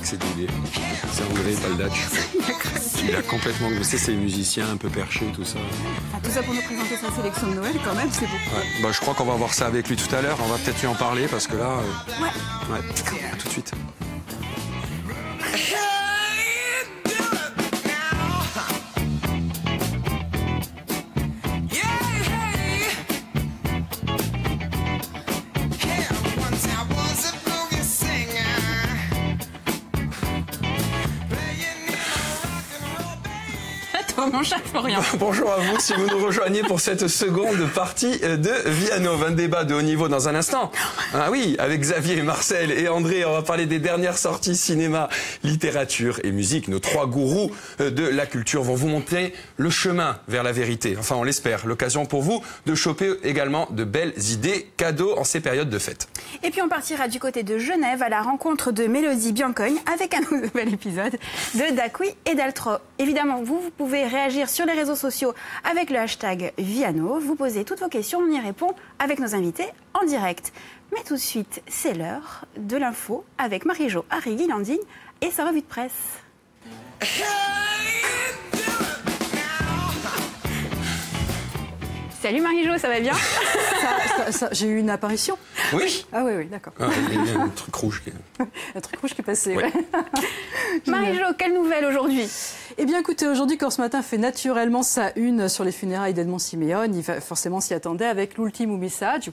que c'est l'idée. C'est André Baldacci. Il a complètement... Vous savez, c'est les musiciens un peu perchés, tout ça. Enfin, tout ça pour nous présenter sa sélection de Noël, quand même, c'est beaucoup. Ouais. Bah, je crois qu'on va voir ça avec lui tout à l'heure. On va peut-être lui en parler, parce que là... Ouais. À tout de suite. Mon chat Florian. Bonjour à vous si vous nous rejoignez pour cette seconde partie de Vianov, un débat de haut niveau dans un instant. Ah oui, avec Xavier, Marcel et André, on va parler des dernières sorties cinéma, littérature et musique. Nos trois gourous de la culture vont vous montrer le chemin vers la vérité. Enfin, on l'espère. L'occasion pour vous de choper également de belles idées cadeaux en ces périodes de fête. Et puis on partira du côté de Genève à la rencontre de Mélodie Biancogne avec un nouvel épisode de Dacouy et d'Altro. Évidemment, vous pouvez réagir sur les réseaux sociaux avec le hashtag Viano. Vous posez toutes vos questions, on y répond avec nos invités en direct. Mais tout de suite, c'est l'heure de l'info avec Marie-Jo Arrigui-Landing et sa revue de presse. Salut Marie-Jo, ça va bien? J'ai eu une apparition. Oui. Ah oui, d'accord. Ah, il y a un truc rouge qui... Un truc rouge qui est passé, oui. Ouais. Marie-Jo, quelle nouvelle aujourd'hui? Eh bien, écoutez, aujourd'hui, quand ce matin fait naturellement sa une sur les funérailles d'Edmond Siméon, il forcément s'y attendait avec l'ultimo messaggio.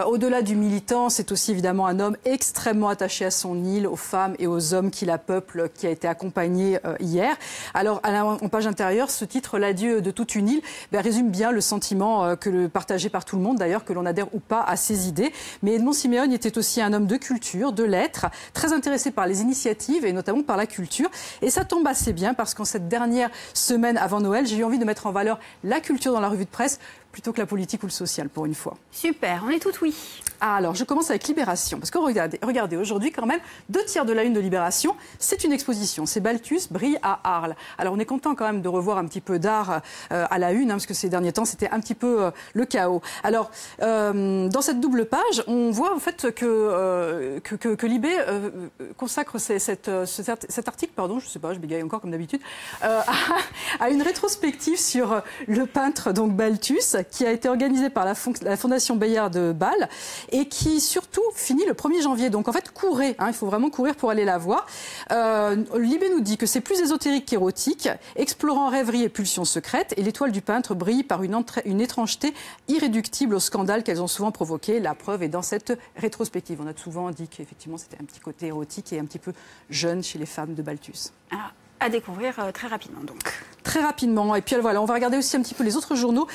Au-delà du militant, c'est aussi évidemment un homme extrêmement attaché à son île, aux femmes et aux hommes qui la peuplent, qui a été accompagné hier. Alors, en page intérieure, ce titre, L'adieu de toute une île, résume bien le sentiment partagé par tout le monde, d'ailleurs, que l'on adhère ou pas à ses idées. Mais Edmond Siméon était aussi un homme de culture, de lettres, très intéressé par les initiatives et notamment par la culture. Et ça tombe assez bien parce qu'en cette dernière semaine avant Noël, j'ai eu envie de mettre en valeur la culture dans la revue de presse plutôt que la politique ou le social, pour une fois. Super, on est toutes oui. Alors, je commence avec Libération, parce que regardez, aujourd'hui, quand même, 2/3 de la une de Libération, c'est une exposition. C'est Balthus brille à Arles. Alors, on est content quand même de revoir un petit peu d'art à la une, parce que ces derniers temps, c'était un petit peu le chaos. Alors, dans cette double page, on voit en fait que Libé consacre cet article, pardon, je sais pas, je bégaye encore comme d'habitude, à une rétrospective sur le peintre, donc Balthus, qui a été organisée par la Fondation Bayard de Bâle et qui surtout finit le 1er janvier. Donc en fait, courez, il faut vraiment courir pour aller la voir. Libé nous dit que c'est plus ésotérique qu'érotique, explorant rêverie et pulsions secrètes, et l'étoile du peintre brille par une étrangeté irréductible au scandale qu'elles ont souvent provoqué. La preuve est dans cette rétrospective. On a souvent dit qu'effectivement c'était un petit côté érotique et un petit peu jeune chez les femmes de Balthus. À découvrir très rapidement donc. Très rapidement. Et puis voilà, on va regarder aussi un petit peu les autres journaux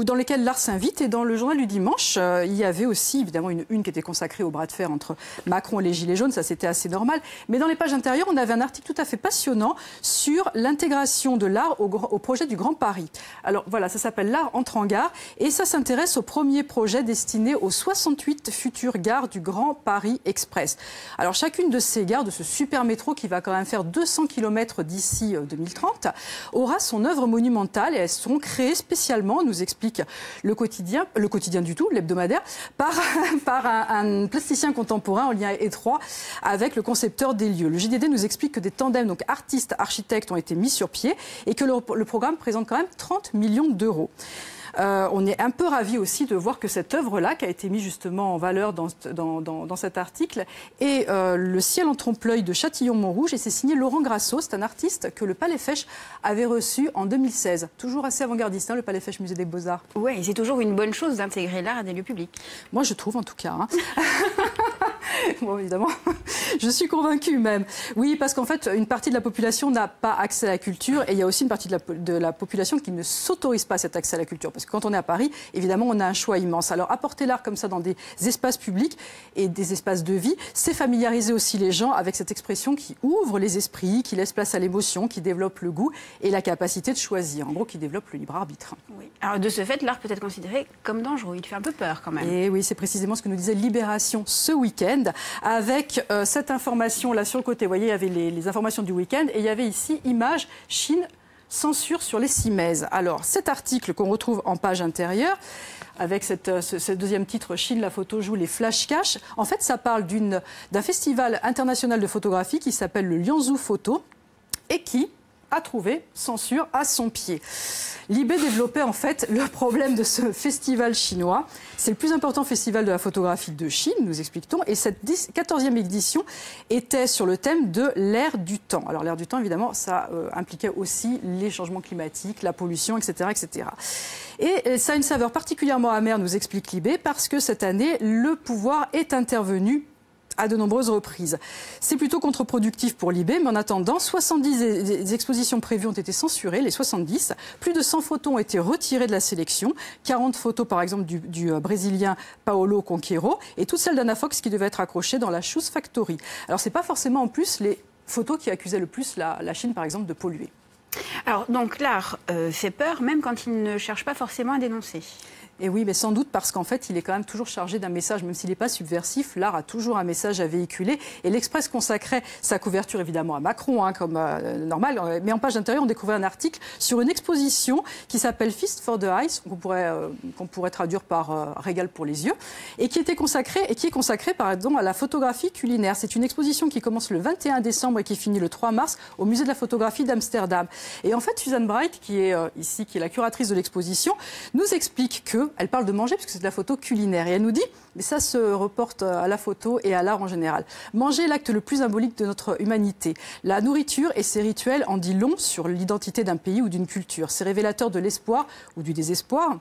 dans lesquels l'art s'invite. Et dans le journal du dimanche, il y avait aussi évidemment une qui était consacrée au bras de fer entre Macron et les Gilets jaunes. Ça, c'était assez normal. Mais dans les pages intérieures, on avait un article tout à fait passionnant sur l'intégration de l'art au projet du Grand Paris. Alors voilà, ça s'appelle L'art entre en gare. Et ça s'intéresse au premier projet destiné aux 68 futures gares du Grand Paris Express. Alors chacune de ces gares, de ce super métro qui va quand même faire 200 km d'ici 2030, aura son œuvre monumentale et elles seront créées spécialement, nous explique le quotidien du tout, l'hebdomadaire, par un plasticien contemporain en lien étroit avec le concepteur des lieux. Le JDD nous explique que des tandems, donc artistes-architectes, ont été mis sur pied et que le programme présente quand même 30 millions d'euros. On est un peu ravis aussi de voir que cette œuvre-là, qui a été mise justement en valeur dans cet article, est Le ciel en trompe-l'œil de Châtillon-Montrouge, et c'est signé Laurent Grasso. C'est un artiste que le Palais Fèche avait reçu en 2016. Toujours assez avant-gardiste, le Palais Fèche, Musée des Beaux-Arts. Oui, c'est toujours une bonne chose d'intégrer l'art à des lieux publics. Moi, je trouve en tout cas. Bon, évidemment, je suis convaincue même. Oui, parce qu'en fait, une partie de la population n'a pas accès à la culture et il y a aussi une partie de la population qui ne s'autorise pas cet accès à la culture. Parce que quand on est à Paris, évidemment, on a un choix immense. Alors, apporter l'art comme ça dans des espaces publics et des espaces de vie, c'est familiariser aussi les gens avec cette expression qui ouvre les esprits, qui laisse place à l'émotion, qui développe le goût et la capacité de choisir. En gros, qui développe le libre arbitre. Oui. Alors, de ce fait, l'art peut être considéré comme dangereux. Il fait un peu peur quand même. Et oui, c'est précisément ce que nous disait Libération ce week-end. Avec cette information là sur le côté, vous voyez, il y avait les informations du week-end et il y avait ici images Chine censure sur les simèses. Alors, cet article qu'on retrouve en page intérieure, avec ce deuxième titre, Chine, la photo joue les flash cash. En fait, ça parle d'un festival international de photographie qui s'appelle le Lianzhou Photo et qui a trouvé censure à son pied. Libé développait en fait le problème de ce festival chinois. C'est le plus important festival de la photographie de Chine, nous explique-t-on. Et cette 14e édition était sur le thème de l'ère du temps. Alors l'ère du temps, évidemment, ça impliquait aussi les changements climatiques, la pollution, etc., etc. Et ça a une saveur particulièrement amère, nous explique Libé, parce que cette année, le pouvoir est intervenu à de nombreuses reprises. C'est plutôt contre-productif pour Libé, mais en attendant, 70 expositions prévues ont été censurées, les 70. Plus de 100 photos ont été retirées de la sélection. 40 photos, par exemple, du Brésilien Paolo Conqueiro, et toutes celles d'Anna Fox qui devaient être accrochées dans la Shoes Factory. Alors, c'est pas forcément en plus les photos qui accusaient le plus la Chine, par exemple, de polluer. Alors, donc, l'art fait peur, même quand il ne cherche pas forcément à dénoncer. Et oui, mais sans doute parce qu'en fait, il est quand même toujours chargé d'un message, même s'il n'est pas subversif. L'art a toujours un message à véhiculer. Et l'Express consacrait sa couverture évidemment à Macron, comme normal. Mais en page intérieure, on découvrait un article sur une exposition qui s'appelle Feast for the Eyes, qu'on pourrait traduire par régal pour les yeux, et qui est consacrée pardon, à la photographie culinaire. C'est une exposition qui commence le 21 décembre et qui finit le 3 mars au musée de la photographie d'Amsterdam. Et en fait, Suzanne Bright, qui est ici, qui est la curatrice de l'exposition, nous explique elle parle de manger puisque c'est de la photo culinaire. Et elle nous dit, mais ça se reporte à la photo et à l'art en général. Manger est l'acte le plus symbolique de notre humanité. La nourriture et ses rituels en dit long sur l'identité d'un pays ou d'une culture. C'est révélateur de l'espoir ou du désespoir,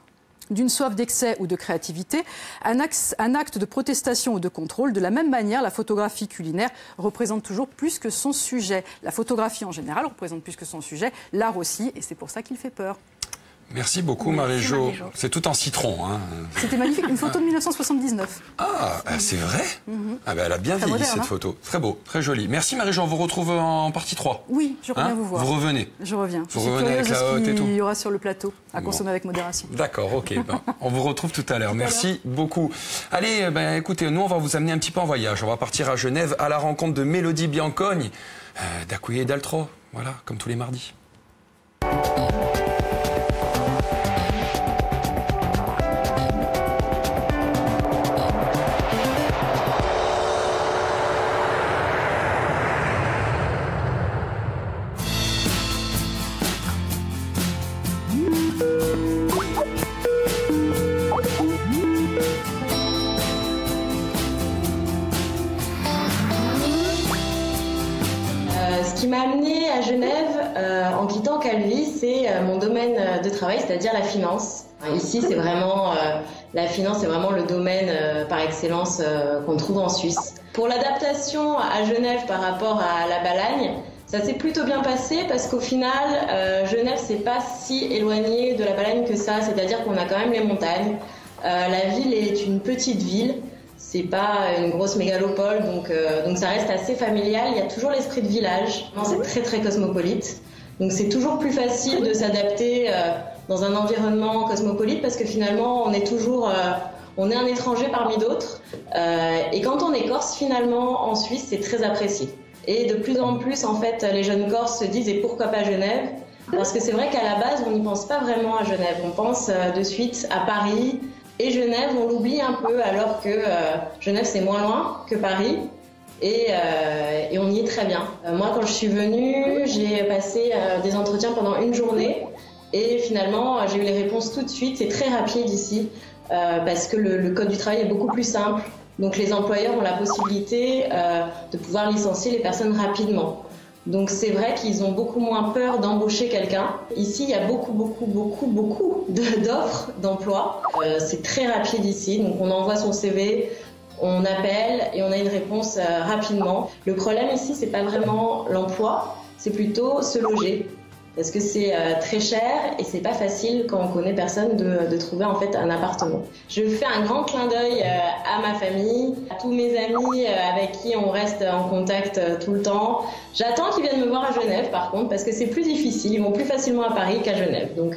d'une soif d'excès ou de créativité, un acte de protestation ou de contrôle. De la même manière, la photographie culinaire représente toujours plus que son sujet. La photographie en général représente plus que son sujet, l'art aussi, et c'est pour ça qu'il fait peur. Merci beaucoup, Marie-Jo. C'est tout en citron. C'était magnifique, une photo de 1979. Ah, c'est vrai elle a bien vieilli, cette photo. Très beau, très joli. Merci, Marie-Jo. On vous retrouve en partie 3. Oui, je reviens vous voir. Vous revenez? Je reviens. Vous revenez avec la hotte et tout? Il y aura sur le plateau, à consommer avec modération. D'accord, ok. On vous retrouve tout à l'heure. Merci beaucoup. Allez, écoutez, nous, on va vous amener un petit peu en voyage. On va partir à Genève à la rencontre de Mélodie Biancogne, d'Acouy et Daltrau. Voilà, comme tous les mardis. Ce qui m'a amenée à Genève en quittant Calvi, c'est mon domaine de travail, c'est-à-dire la finance. Ici, c'est vraiment la finance, c'est vraiment le domaine par excellence qu'on trouve en Suisse. Pour l'adaptation à Genève par rapport à la Balagne, ça s'est plutôt bien passé parce qu'au final, Genève, c'est pas si éloigné de la Balagne que ça, c'est-à-dire qu'on a quand même les montagnes. La ville est une petite ville. C'est pas une grosse mégalopole, donc ça reste assez familial. Il y a toujours l'esprit de village. C'est très très cosmopolite. Donc c'est toujours plus facile de s'adapter dans un environnement cosmopolite parce que finalement on est un étranger parmi d'autres. Et quand on est corse, finalement en Suisse, c'est très apprécié. Et de plus en plus, en fait, les jeunes Corses se disent et pourquoi pas Genève? Parce que c'est vrai qu'à la base, on n'y pense pas vraiment à Genève. On pense de suite à Paris. Et Genève, on l'oublie un peu, alors que Genève, c'est moins loin que Paris. Et on y est très bien. Moi, quand je suis venue, j'ai passé des entretiens pendant une journée. Et finalement, j'ai eu les réponses tout de suite. C'est très rapide ici, parce que le code du travail est beaucoup plus simple. Donc les employeurs ont la possibilité de pouvoir licencier les personnes rapidement. Donc c'est vrai qu'ils ont beaucoup moins peur d'embaucher quelqu'un. Ici, il y a beaucoup d'offres d'emploi. C'est très rapide ici, donc on envoie son CV, on appelle et on a une réponse rapidement. Le problème ici, c'est pas vraiment l'emploi, c'est plutôt se loger. Parce que c'est très cher et c'est pas facile quand on connaît personne de trouver en fait un appartement. Je fais un grand clin d'œil à ma famille, à tous mes amis avec qui on reste en contact tout le temps. J'attends qu'ils viennent me voir à Genève par contre parce que c'est plus difficile, ils vont plus facilement à Paris qu'à Genève. Donc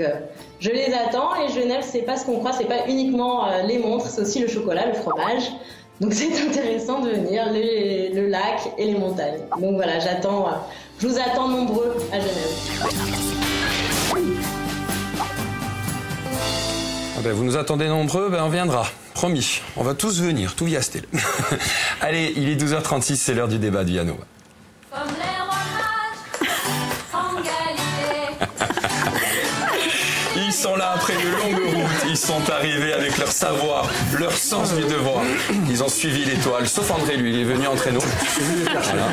je les attends et Genève c'est pas ce qu'on croit, c'est pas uniquement les montres, c'est aussi le chocolat, le fromage. Donc c'est intéressant de venir, le lac et les montagnes. Donc voilà, je vous attends nombreux à Genève. ben, vous nous attendez nombreux, ben, on viendra. Promis. On va tous venir, tout via Stella. Allez, il est 12h36, c'est l'heure du débat de Viano. Comme les rois mages, en Galilée. Ils sont là après une longue route. Ils sont arrivés avec leur savoir, leur sens du devoir. Ils ont suivi l'étoile. Sauf André, lui, il est venu entre nous.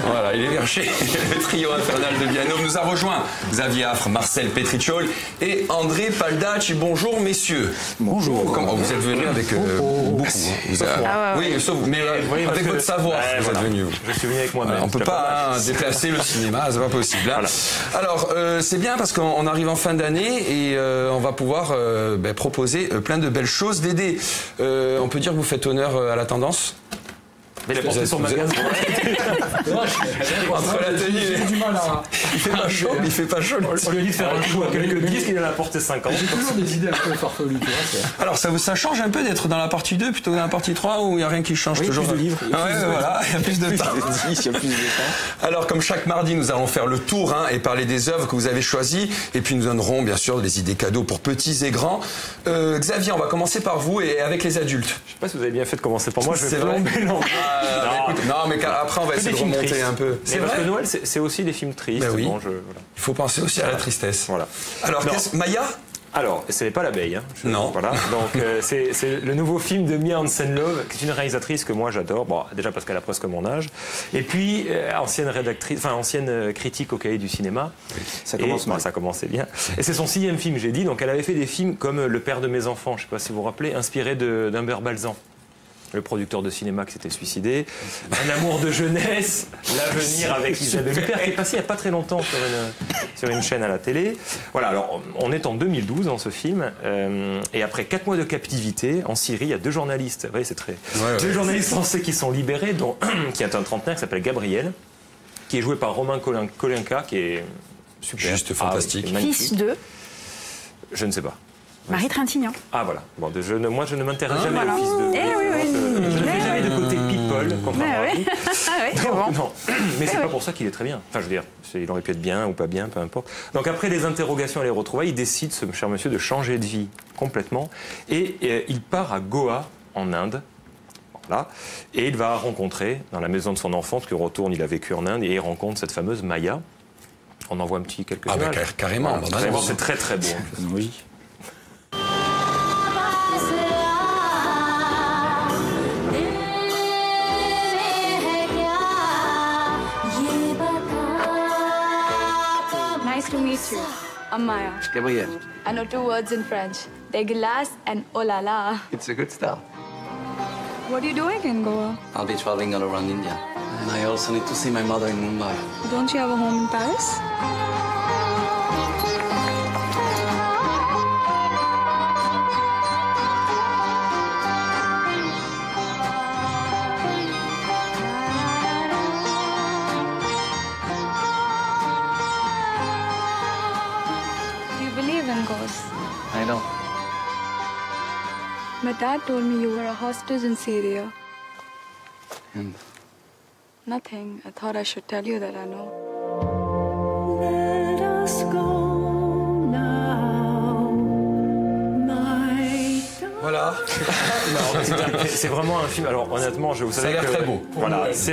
Voilà, il est cherché. Le trio infernal de Viano nous a rejoint. Xavier Affre, Marcel Petrichol et André Paldacci. Bonjour, messieurs. Bonjour. Comment vous êtes venus avec beaucoup. Oui, sauf vous. Mais avec votre savoir, vous êtes venus. Je suis venu avec moi-même. On ne peut pas déplacer le cinéma, c'est pas possible. Hein. Voilà. Alors, c'est bien parce qu'on arrive en fin d'année et on va pouvoir proposer plein de belles choses. Dédé, on peut dire que vous faites honneur à la tendance. Il a porté son magasin. Entre la tenue, il fait pas chaud. Il fait pas chaud. On lui a dit de faire un show à quelques disques, il en a porté 50. J'ai toujours des idées un peu farfelues. Alors ça change un peu d'être dans la partie 2 plutôt que dans la partie 3 où il n'y a rien qui change toujours. Plus de livres. Voilà, il y a plus de temps. Il y a plus de temps. Alors comme chaque mardi, nous allons faire le tour et parler des œuvres que vous avez choisies et puis nous donnerons bien sûr des idées cadeaux pour petits et grands. Xavier, on va commencer par vous et avec les adultes. Je sais pas si vous avez bien fait de commencer par moi. Je vais plomber non, mais après on va essayer de remonter un peu. C'est parce que Noël, c'est aussi des films tristes. Ben oui. Bon, voilà. Il faut penser aussi à la tristesse. Voilà. Alors, Maya? Alors, ce n'est pas l'abeille. Non. Voilà. Donc, c'est le nouveau film de Mia Hansen-Løve, qui est une réalisatrice que moi j'adore. Bon, déjà parce qu'elle a presque mon âge. Et puis, ancienne critique au Cahier du cinéma. Oui, ça commence mal. Ça commençait bien. Et c'est son 6e film, j'ai dit. Donc, elle avait fait des films comme Le père de mes enfants, je ne sais pas si vous vous rappelez, inspiré d'Humbert Balzan, le producteur de cinéma qui s'était suicidé, Un amour de jeunesse, L'avenir avec Isabelle Huppert, qui est passé il n'y a pas très longtemps sur une chaîne à la télé. Voilà, alors on est en 2012 dans ce film, et après 4 mois de captivité en Syrie, il y a 2 journalistes, vous voyez, c'est très... Deux journalistes français qui sont libérés, dont qui est un trentenaire qui s'appelle Gabriel, qui est joué par Romain Kolenka, qui est super. Juste fantastique. Fils de Je ne sais pas. Marie Trintignant. Ah voilà. Bon, moi je ne m'intéresse jamais au fils de. Je ne fais jamais de côté people, contrairement à vous. Non, mais c'est pas pour ça qu'il est très bien. Enfin, je veux dire, il aurait pu être bien ou pas bien, peu importe. Donc après les interrogations et les retrouvailles, il décide, ce cher monsieur, de changer de vie complètement, et il part à Goa, en Inde. Voilà. Et il va rencontrer, dans la maison de son enfance, qu'il retourne, il a vécu en Inde, et il rencontre cette fameuse Maya. On en voit quelques images. Ah, carrément. Voilà, c'est très très beau. Oui. Nice to meet you. I'm Maya. Gabriel. I know 2 words in French. Dégueulasse and oh la la. It's a good start. What are you doing in Goa? I'll be traveling all around India. And I also need to see my mother in Mumbai. Don't you have a home in Paris? Do you believe in ghosts? I know. My dad told me you were a hostage in Syria. And Nothing. I thought I should tell you that I know. Voilà. C'est vraiment un film. Alors honnêtement, vous savez Ça a l'air que très beau. Voilà, c'est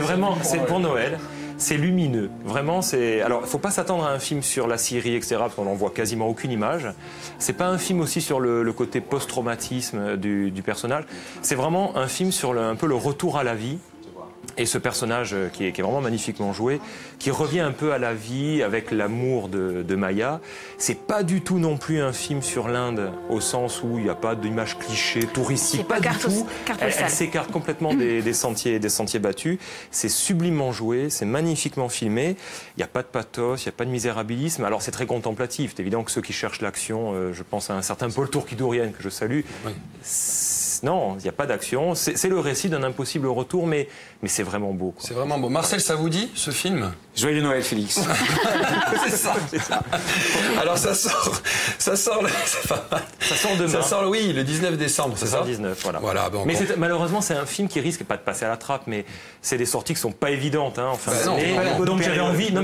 pour Noël. C'est lumineux. Vraiment, c'est. Alors, il faut pas s'attendre à un film sur la Syrie, etc. Parce qu'on n'en voit quasiment aucune image. C'est pas un film aussi sur le côté post-traumatisme du personnage. C'est vraiment un film sur un peu le retour à la vie. Et ce personnage qui est vraiment magnifiquement joué, qui revient un peu à la vie avec l'amour de Maya. C'est pas du tout non plus un film sur l'Inde, au sens où il n'y a pas d'image cliché, touristique, pas du tout. Elle s'écarte complètement des sentiers battus. C'est sublimement joué, c'est magnifiquement filmé. Il n'y a pas de pathos, il n'y a pas de misérabilisme. Alors c'est très contemplatif. C'est évident que ceux qui cherchent l'action, je pense à un certain Paul Tourkidourian que je salue. Oui. Non, il n'y a pas d'action. C'est le récit d'un impossible retour, mais c'est vraiment beau. C'est vraiment beau. Marcel, ça vous dit, ce film ? Joyeux Noël, Félix. C'est ça. Alors ça sort demain. Ça sort, oui, le 19 décembre, c'est ça? Le 19, voilà. Bon, mais malheureusement, c'est un film qui risque pas de passer à la trappe, mais c'est des sorties qui sont pas évidentes. Hein, enfin, donc j'avais envie, de le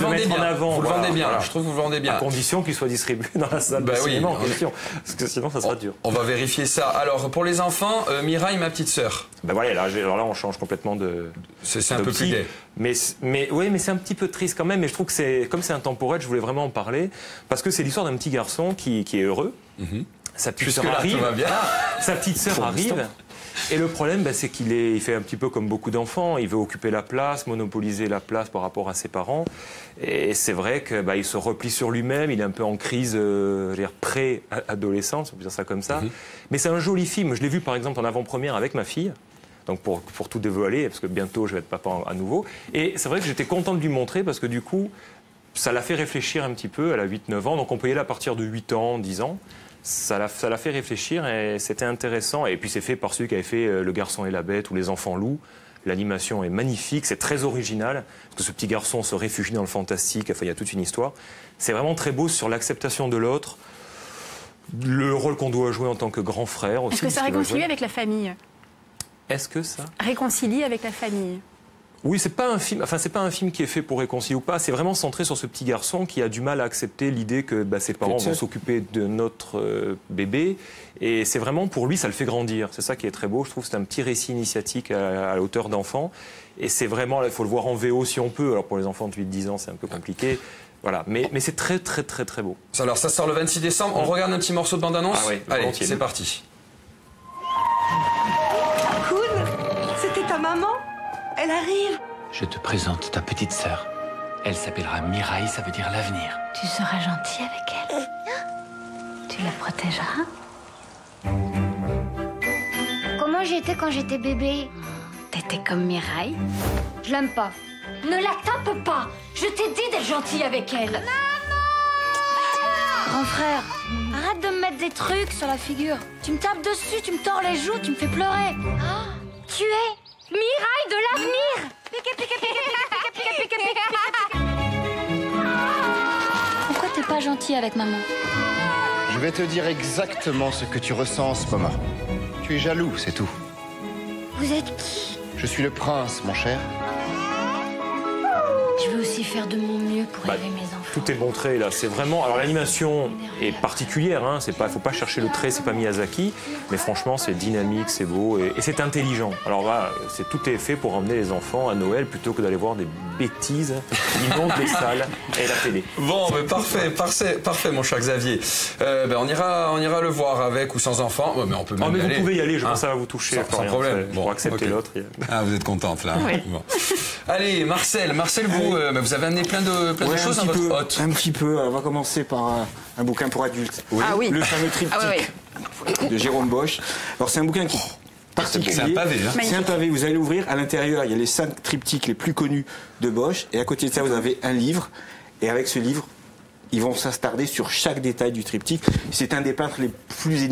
mettre en avant. Vous le vendez bien. Je trouve que vous le vendez bien. À condition qu'il soit distribué dans la salle de cinéma en question, parce que sinon ça sera dur. On va vérifier ça. Alors pour les enfants, Mireille, ma petite sœur. Ben voilà, alors là on change complètement de. C'est un peu plus gai. Mais c'est un petit peu triste quand même. Mais je trouve que comme c'est intemporel, je voulais vraiment en parler parce que c'est l'histoire d'un petit garçon qui est heureux. Sa petite sœur arrive. Sa petite sœur arrive. Et le problème, c'est qu'il fait un petit peu comme beaucoup d'enfants. Il veut occuper la place, monopoliser la place par rapport à ses parents. Et c'est vrai qu'il se replie sur lui-même. Il est un peu en crise, pré-adolescence, on peut dire ça comme ça. Mais c'est un joli film. Je l'ai vu par exemple en avant-première avec ma fille. Donc pour tout dévoiler, parce que bientôt je vais être papa à nouveau. Et c'est vrai que j'étais content de lui montrer parce que du coup, ça l'a fait réfléchir un petit peu. Elle a 8-9 ans, donc on peut y aller à partir de 8 ans, 10 ans. Ça l'a fait réfléchir et c'était intéressant. Et puis c'est fait par celui qui avait fait Le Garçon et la Bête ou Les Enfants Loups. L'animation est magnifique, c'est très original, parce que ce petit garçon se réfugie dans le fantastique, enfin il y a toute une histoire. C'est vraiment très beau sur l'acceptation de l'autre, le rôle qu'on doit jouer en tant que grand frère aussi. Est-ce que ça réconcilie avec la famille? Est-ce que ça réconcilie avec la famille? Oui, c'est pas un film qui est fait pour réconcilier ou pas. C'est vraiment centré sur ce petit garçon qui a du mal à accepter l'idée que ses parents vont s'occuper de notre bébé. Et c'est vraiment pour lui, ça le fait grandir. C'est ça qui est très beau. Je trouve que c'est un petit récit initiatique à la hauteur d'enfant. Et c'est vraiment, il faut le voir en VO si on peut. Alors pour les enfants de 8-10 ans, c'est un peu compliqué. Voilà, mais c'est très très très très beau. Alors ça sort le 26 décembre. On regarde un petit morceau de bande-annonce. Allez, c'est parti. C'était ta maman? Elle arrive. Je te présente ta petite sœur. Elle s'appellera Mireille, ça veut dire l'avenir. Tu seras gentil avec elle. Tu la protégeras. Comment j'étais quand j'étais bébé? T'étais comme Mireille. Je l'aime pas. Ne la tape pas. Je t'ai dit d'être gentil avec elle. Maman! Grand frère, arrête de me mettre des trucs sur la figure. Tu me tapes dessus, tu me tords les joues, tu me fais pleurer. Tu es Mireille de l'avenir. Pourquoi t'es pas gentil avec maman? Je vais te dire exactement ce que tu ressens en ce moment. Tu es jaloux, c'est tout. Vous êtes qui? Je suis le prince, mon cher. Je veux aussi faire de mon mieux pour élever mes enfants. Tout est montré là, c'est vraiment. Alors l'animation est particulière, hein, faut pas chercher le trait, c'est pas Miyazaki, mais franchement c'est dynamique, c'est beau et c'est intelligent. Alors là, tout est fait pour emmener les enfants à Noël plutôt que d'aller voir des bêtises qui inondent les salles et la télé. Bon, mais parfait, mon cher Xavier. On ira le voir avec ou sans enfants. Mais on peut même mais y aller. Vous pouvez y aller, je pense que ça va vous toucher. Sans problème. Pour accepter l'autre. Ah, vous êtes contente là. Oui. Bon. Allez, Marcel, vous avez amené plein de choses dans votre hôte. Un petit peu. On va commencer par un bouquin pour adultes. Le fameux triptyque de Jérôme Bosch. Alors c'est un bouquin qui particulier. C'est un pavé. C'est un pavé. Vous allez l'ouvrir. À l'intérieur, il y a les 5 triptyques les plus connus de Bosch. Et à côté de ça, vous avez un livre. Et avec ce livre, ils vont s'attarder sur chaque détail du triptyque. C'est un des peintres les plus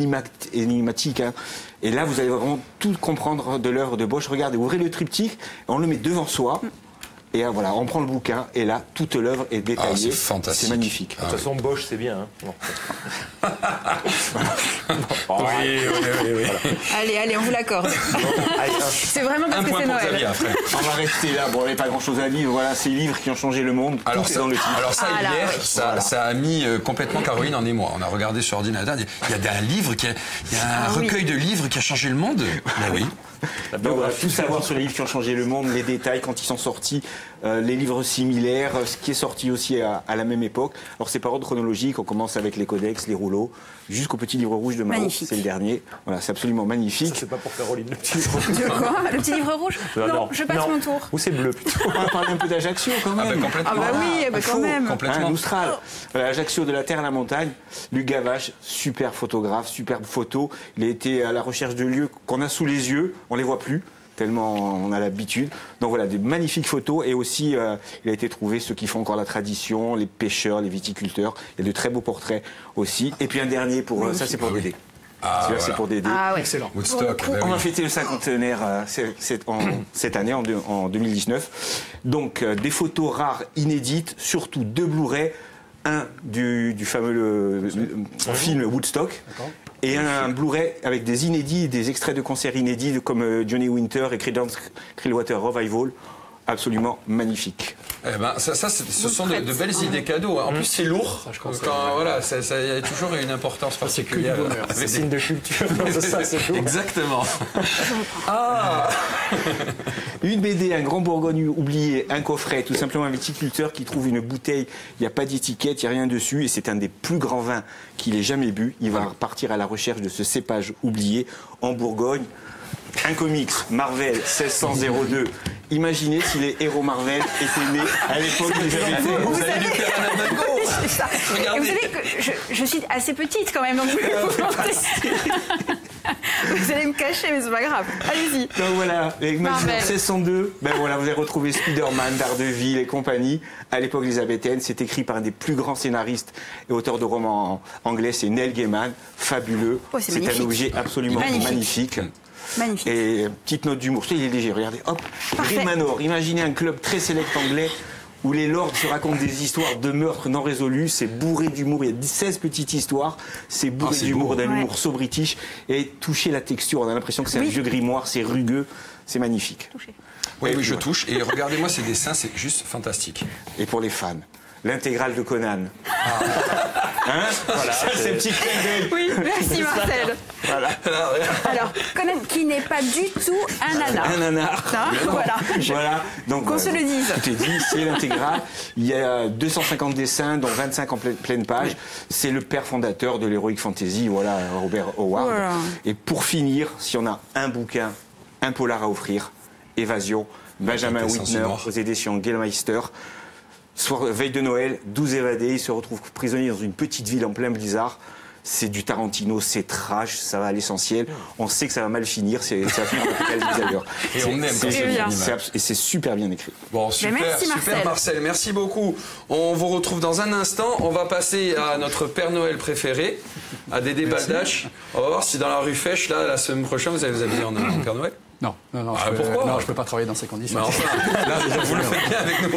énigmatiques. Hein. Et là, vous allez vraiment tout comprendre de l'œuvre de Bosch. Regardez, ouvrez le triptyque, on le met devant soi. Et voilà, on prend le bouquin et là, toute l'œuvre est détaillée. C'est fantastique. C'est magnifique. De toute façon, Bosch, c'est bien. Hein. Oui. Allez, on vous l'accorde. C'est vraiment parce que c'est Noël. On va rester là. Bon, il n'y a pas grand-chose à lire. Voilà, ces livres qui ont changé le monde. Alors, tout est dans le titre. Alors ça, hier, ça a mis complètement Caroline en émoi. On a regardé sur ordinateur. Il y a un livre, il y a un recueil de livres qui a changé le monde. Ben oui. Donc, on va tout savoir sur les livres qui ont changé le monde, les détails, quand ils sont sortis, les livres similaires, ce qui est sorti aussi à la même époque. Alors c'est par ordre chronologique, on commence avec les codex, les rouleaux, jusqu'au petit livre rouge de Mao, c'est le dernier. Voilà, c'est absolument magnifique. Ça, c'est pas pour Caroline, le petit livre rouge. De quoi? Le petit livre rouge? Non, je passe mon tour. Ou c'est bleu plutôt. On va parler un peu d'Ajaccio quand même. Complètement. Ah bah oui, quand même. Complètement. Mistral. Voilà, Ajaccio de la terre à la montagne. Luc Gavache, super photographe, superbe photo. Il a été à la recherche de lieux qu'on a sous les yeux, on les voit plus. Tellement on a l'habitude. Donc voilà, des magnifiques photos et aussi il a été trouvé ceux qui font encore la tradition, les pêcheurs, les viticulteurs. Il y a de très beaux portraits aussi. Et puis un dernier ça c'est pour Dédé. Celui-là, c'est pour Dédé. Ah ouais. Excellent. Woodstock. On va fêter le cinquantenaire cette année, en 2019. Donc, des photos rares, inédites, surtout 2 Blu-ray. Un du fameux film Woodstock. Et un Blu-ray avec des inédits, des extraits de concerts inédits comme Johnny Winter et Creedence Clearwater Revival. Absolument magnifique. Eh ben, ce sont de belles idées cadeaux. En plus, c'est lourd. Voilà, il y a toujours une importance particulière. C'est signe de culture. Exactement. Une BD, un Grand Bourgogne oublié, un coffret, tout simplement un viticulteur qui trouve une bouteille, il n'y a pas d'étiquette, il n'y a rien dessus, et c'est un des plus grands vins qu'il ait jamais bu. Il va partir à la recherche de ce cépage oublié en Bourgogne. Un comics, Marvel 1602. Imaginez si les héros Marvel étaient nés à l'époque où ils avaient été. Vous allez lui faire un abonnement. C'est ça. Et vous savez que je suis assez petite quand même, donc vous allez me cacher, mais c'est pas grave. Allez-y. Donc voilà, imaginez 1602. Ben voilà, vous avez retrouvé Spider-Man, Daredevil et compagnie. À l'époque élisabéthaine, c'est écrit par un des plus grands scénaristes et auteurs de romans anglais, c'est Neil Gaiman. Fabuleux. Oh, c'est un objet absolument magnifique. Magnifique. Et petite note d'humour. Il est léger, regardez, hop. Green Manor, imaginez un club très sélect anglais où les lords se racontent des histoires de meurtres non résolus. C'est bourré d'humour. Il y a 16 petites histoires. C'est bourré d'humour, d'un humour so british. Et toucher la texture, on a l'impression que c'est un vieux grimoire, c'est rugueux. C'est magnifique. Oui, je touche. Et regardez-moi ces dessins, c'est juste fantastique. Et pour les fans, l'intégrale de Conan. Hein, voilà, c'est un petit clin d'œil. Oui, merci Marcel. Voilà. Alors, Conan, qui n'est pas du tout un nanar. Un nanar. Voilà. Donc, qu'on se le dise. Tout est dit, c'est l'intégrale. Il y a 250 dessins, dont 25 en pleine page. C'est le père fondateur de l'Heroic Fantasy, voilà, Robert Howard. Voilà. Et pour finir, si on a un bouquin, un polar à offrir, Évasion, Benjamin Whitner, aux éditions Gellmeister. Veille de Noël, 12 évadés, ils se retrouvent prisonniers dans une petite ville en plein blizzard. C'est du Tarantino, c'est trash, ça va à l'essentiel. On sait que ça va mal finir, ça va finir en apocalypse d'ailleurs. Et on aime et c'est super bien écrit. Bon, super Marcel, merci beaucoup. On vous retrouve dans un instant. On va passer à notre Père Noël préféré, à Dédé Baldache. On va voir si dans la rue Fèche, là, la semaine prochaine, vous allez vous habiller en Père Noël. Non, pourquoi ? Non, je peux pas travailler dans ces conditions. Là, vous le faites bien avec nous.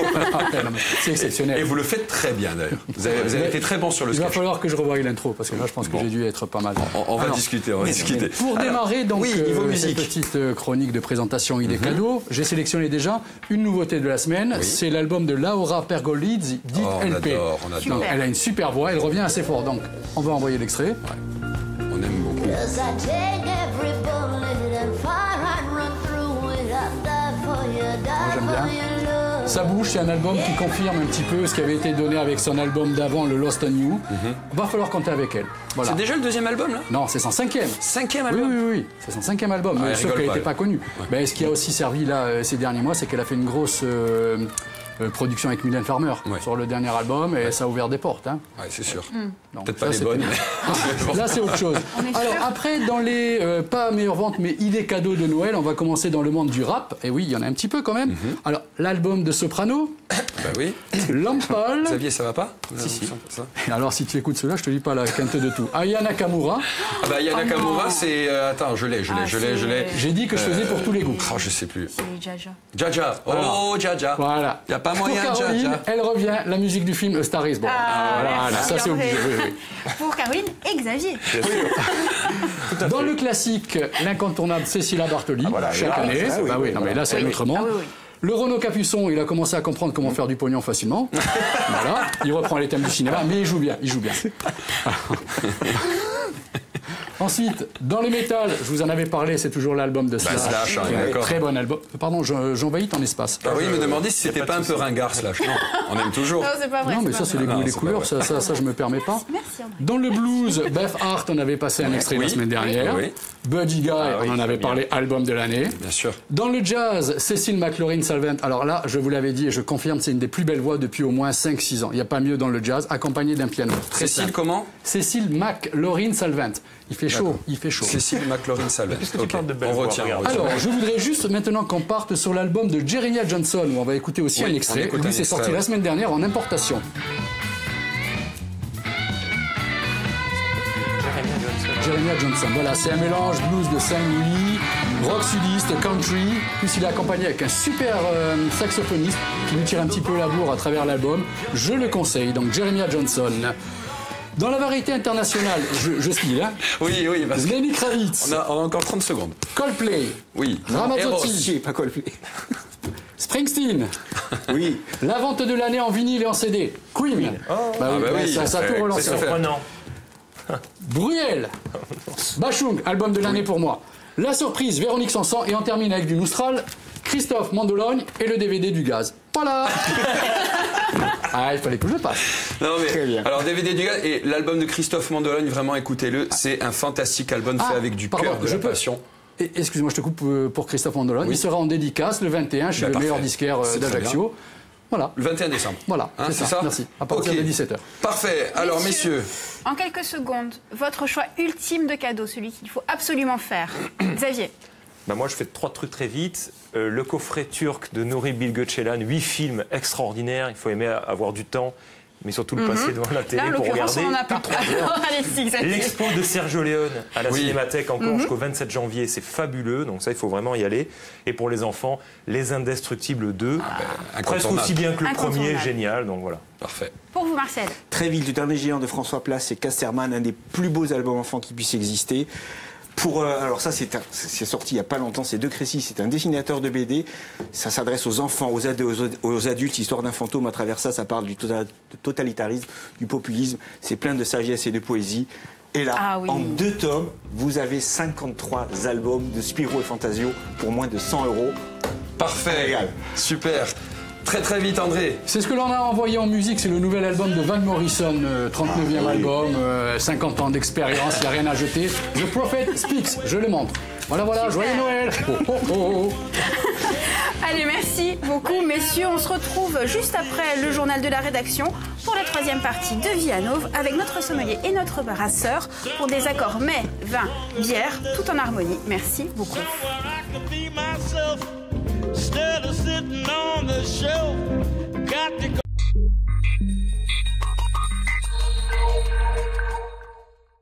C'est exceptionnel. Et vous le faites très bien d'ailleurs. Vous avez été très bon sur le sketch. Il va falloir que je revoie l'intro parce que là, je pense que j'ai dû être pas mal. On va discuter. Pour démarrer donc cette petite chronique de présentation idées cadeaux, j'ai sélectionné déjà une nouveauté de la semaine. C'est l'album de Laura Pergolizzi, dit LP. On adore. Donc, elle a une super voix, elle revient assez fort. Donc, on va envoyer l'extrait. Ouais. On aime beaucoup. J'aime bien. Ça bouge, c'est un album qui confirme un petit peu ce qui avait été donné avec son album d'avant, le Lost on You. Va falloir compter avec elle. Voilà. C'est déjà le deuxième album là ? Non, c'est son 5e. 5e album ? Oui. C'est son 5e album. Mais sauf qu'elle n'était pas connue. Mais ce qui a aussi servi là ces derniers mois, c'est qu'elle a fait une grosse production avec Mylène Farmer sur le dernier album et ça a ouvert des portes. Hein. Ouais, c'est sûr. Peut-être pas les bonnes. Là, c'est autre chose. Alors après, dans les pas meilleures ventes, mais idées cadeaux de Noël, on va commencer dans le monde du rap. Et oui, il y en a un petit peu quand même. Alors, l'album de Soprano. Bah oui. Lampal. Xavier, ça va pas ? Si. Alors, si tu écoutes cela, je te dis pas la quinte de tout. Aya Nakamura. Ah bah Aya Nakamura, c'est... Attends, je l'ai. J'ai dit que je faisais pour tous les goûts. Oh, je sais plus. C'est Jaja. Jaja. Oh, Jaja. Voilà. Il n'y a pas moyen, pour Caroline, Jaja. elle revient, la musique du film A Star is Born. Voilà, ça c'est obligé. Oui. Pour Caroline et Xavier. Dans le classique, l'incontournable Cécilia Bartoli, chaque année. Mais là, c'est un autre monde. Le Renaud Capuçon, il a commencé à comprendre comment faire du pognon facilement. Voilà, il reprend les thèmes du cinéma, mais il joue bien. Ensuite, dans le métal, je vous en avais parlé, c'est toujours l'album de Slash. Très bon album. Pardon, j'envahis ton espace. Ah oui, il me demandait si c'était pas un peu ringard, Slash. Non, on aime toujours. Non, c'est pas vrai. Non, mais ça, c'est les goûts et les couleurs, ça, je me permets pas. Merci, André. Dans le blues, Beth Hart, on avait passé un extrait la semaine dernière. Buddy Guy, on en avait parlé, album de l'année. Bien sûr. Dans le jazz, Cécile McLaurin-Salvant. Alors là, je vous l'avais dit et je confirme, c'est une des plus belles voix depuis au moins 5-6 ans. Il n'y a pas mieux dans le jazz, accompagné d'un piano. Cécile comment ? Cécile McLaurin-Salvant. Il fait chaud. Cécile McLaurin-Salvant. On retient. Alors, je voudrais juste maintenant qu'on parte sur l'album de Jeremiah Johnson, où on va écouter aussi un extrait. Lui, c'est sorti la semaine dernière en importation. Jeremiah Johnson. Voilà, c'est un mélange blues de Saint-Louis, rock sudiste, country. En plus, il est accompagné avec un super saxophoniste qui lui tire un petit peu la bourre à travers l'album. Je le conseille, donc Jeremiah Johnson. Dans la variété internationale, je style, hein. Oui, parce que Lenny Kravitz. On a encore 30 secondes. Coldplay. Oui. Ramazzotti. Pas Coldplay. Springsteen. Oui. La vente de l'année en vinyle et en CD. Queen. Ça a tout relancé. C'est surprenant. Bruel. Bachung, album de l'année pour moi. La surprise, Véronique Sanson. Et on termine avec du Noustral, Christophe Mandologne et le DVD du Gaz. Voilà. Ah, il fallait que je passe. Non mais, très bien. Alors DVD du Gaz et l'album de Christophe Mandologne, vraiment écoutez-le, c'est un fantastique album fait avec du cœur, de la passion. Excusez-moi, je te coupe pour Christophe Mandologne. Oui. Il sera en dédicace le 21 chez le meilleur disquaire d'Ajaccio. Voilà. Le 21 décembre. Voilà, c'est ça. Merci. À partir de 17h. Parfait. Alors, messieurs. En quelques secondes, votre choix ultime de cadeau, celui qu'il faut absolument faire. Xavier. Moi, je fais 3 trucs très vite. Le coffret turc de Nuri Bilge Ceylan, 8 films extraordinaires. Il faut aimer avoir du temps, mais surtout le passer devant la télé pour regarder. On a plus de 3 heures. L'expo de Sergio Leone à la Cinémathèque encore jusqu'au 27 janvier, c'est fabuleux. Donc ça, il faut vraiment y aller. Et pour les enfants, Les Indestructibles 2, presque aussi bien que le premier, génial. Donc voilà. Parfait. Pour vous, Marcel. Très vite, Le Dernier Géant de François Place, c'est Casterman, un des plus beaux albums enfants qui puisse exister. Alors ça, c'est sorti il n'y a pas longtemps, c'est De Crécy, c'est un dessinateur de BD. Ça s'adresse aux enfants, aux adultes, histoire d'un fantôme. À travers ça, ça parle du totalitarisme, du populisme. C'est plein de sagesse et de poésie. Et là, en 2 tomes, vous avez 53 albums de Spirou et Fantasio pour moins de 100 €. Parfait. Super. Très très vite, André. C'est ce que l'on a envoyé en musique, c'est le nouvel album de Van Morrison, 39e album, 50 ans d'expérience, il n'y a rien à jeter. The Prophet Speaks, je le montre. Voilà, joyeux Noël. Allez, merci beaucoup, messieurs. On se retrouve juste après le journal de la rédaction pour la 3e partie de Vianov avec notre sommelier et notre brasseur pour des accords mets, vin, bière, tout en harmonie. Merci beaucoup. Instead of sitting on the shelf, got to go.